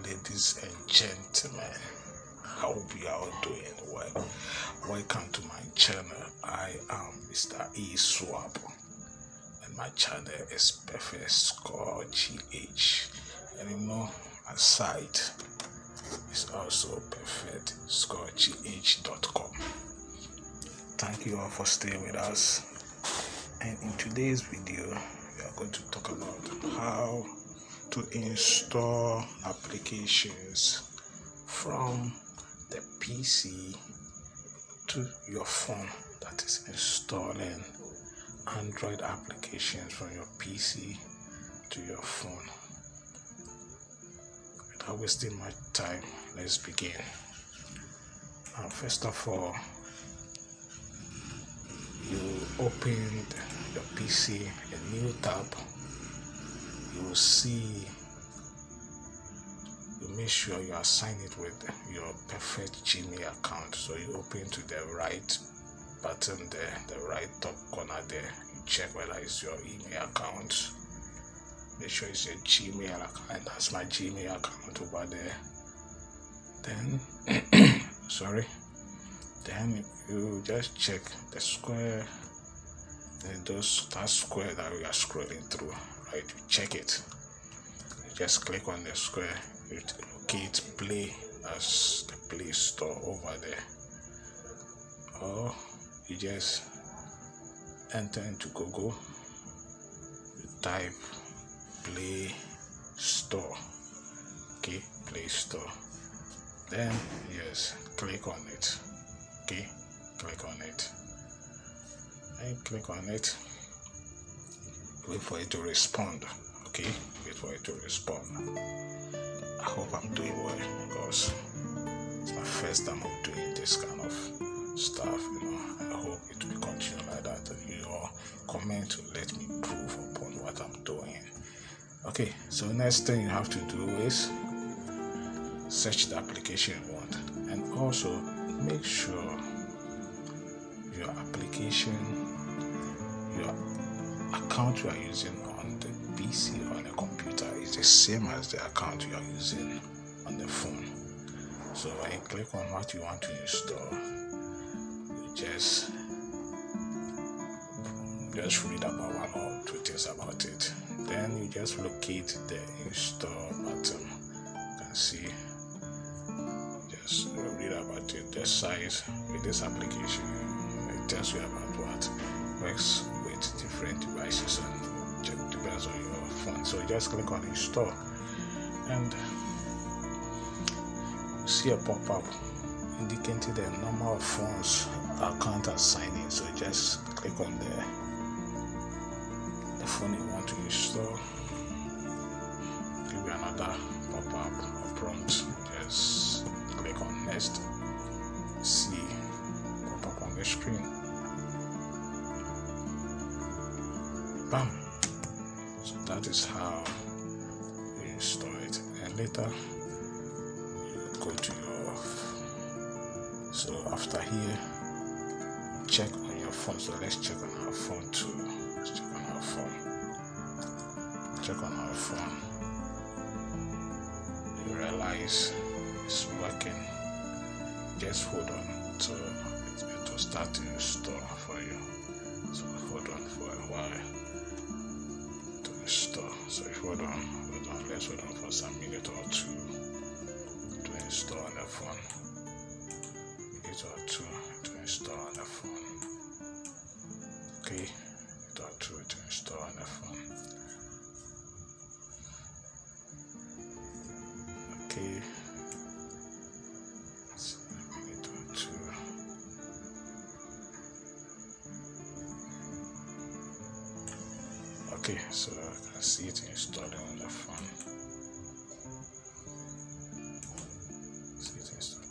ladies and gentlemen. Hope you are all doing well. Welcome to my channel. I am Mr. E Swap, and my channel is Perfect Score GH. And my site is also perfectscoregh.com. Thank you all for staying with us. And in today's video, we are going to talk about how to install applications from the PC to your phone. That is installing Android applications from your PC to your phone. Without wasting much time, let's begin. First of all, you open your PC, a new tab. You will see, you make sure you assign it with your Perfect Gmail account. So you open to the right button there, the right top corner there. You check whether it's your email account. Make sure it's your Gmail account. That's my Gmail account over there. Then, then you just check the square, and that square that we are scrolling through, right? You check it. You just click on the square. You locate Play as the Play Store over there, or you just enter into Google. You type Play Store. Okay, Play Store. Then yes, click on it. Okay, click on it. And click on it. Wait for it to respond. Okay, wait for it to respond. I hope I'm doing well because it's my first time of doing this kind of stuff. I hope it will continue like that. You all comment to let me prove upon what I'm doing. Okay, so next thing you have to do is search the application you want, and also make sure your application, your account you are using on the PC or on the computer is the same as the account you are using on the phone. So when you click on what you want to install, you just read about one or two things about it. Then you just locate the install button. You can see, just read about it, the size with this application. It tells you about what works with different devices and depends on your phone. So just click on install, and you see a pop-up indicating the number of phones account assigning. So just click on the phone you want to install. Give you another pop-up or prompt. Just click on next. See pop up on the screen. Bam. So that is how you install it. And later you go to your, so after here, check on your phone. So let's check on our phone too. Let's check on our phone. Check on our phone. You realize it's working. Just hold on so it will start to install for you. So hold on for a while to install. So if hold on, let's hold on for some minute or two to install on the phone. Minute or two to install on the phone. Okay, minute or two to install on the phone. Okay. Okay, so I can see it installed on the phone. See it installed.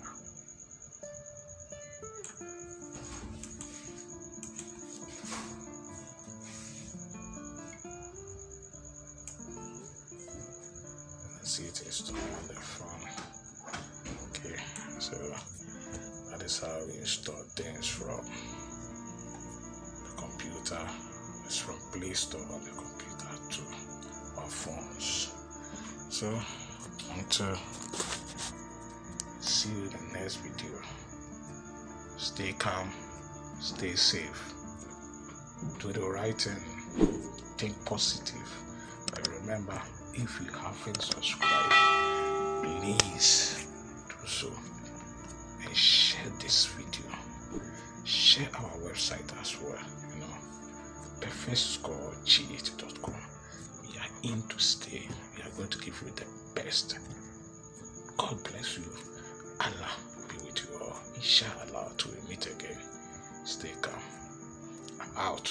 See it installed on the phone. Okay, so that is how we install things from the computer. It's from Play Store on the computer to our phones. So Until see you in the next video. Stay calm, stay safe, do the right thing, think positive. And remember, if you haven't subscribed, please do so and share this video. Share our website as well. PerfectScoreGH.com. We are in to stay. We are going to give you the best. God bless you. Allah be with you all. Inshallah, till we meet again. Stay calm. I'm out.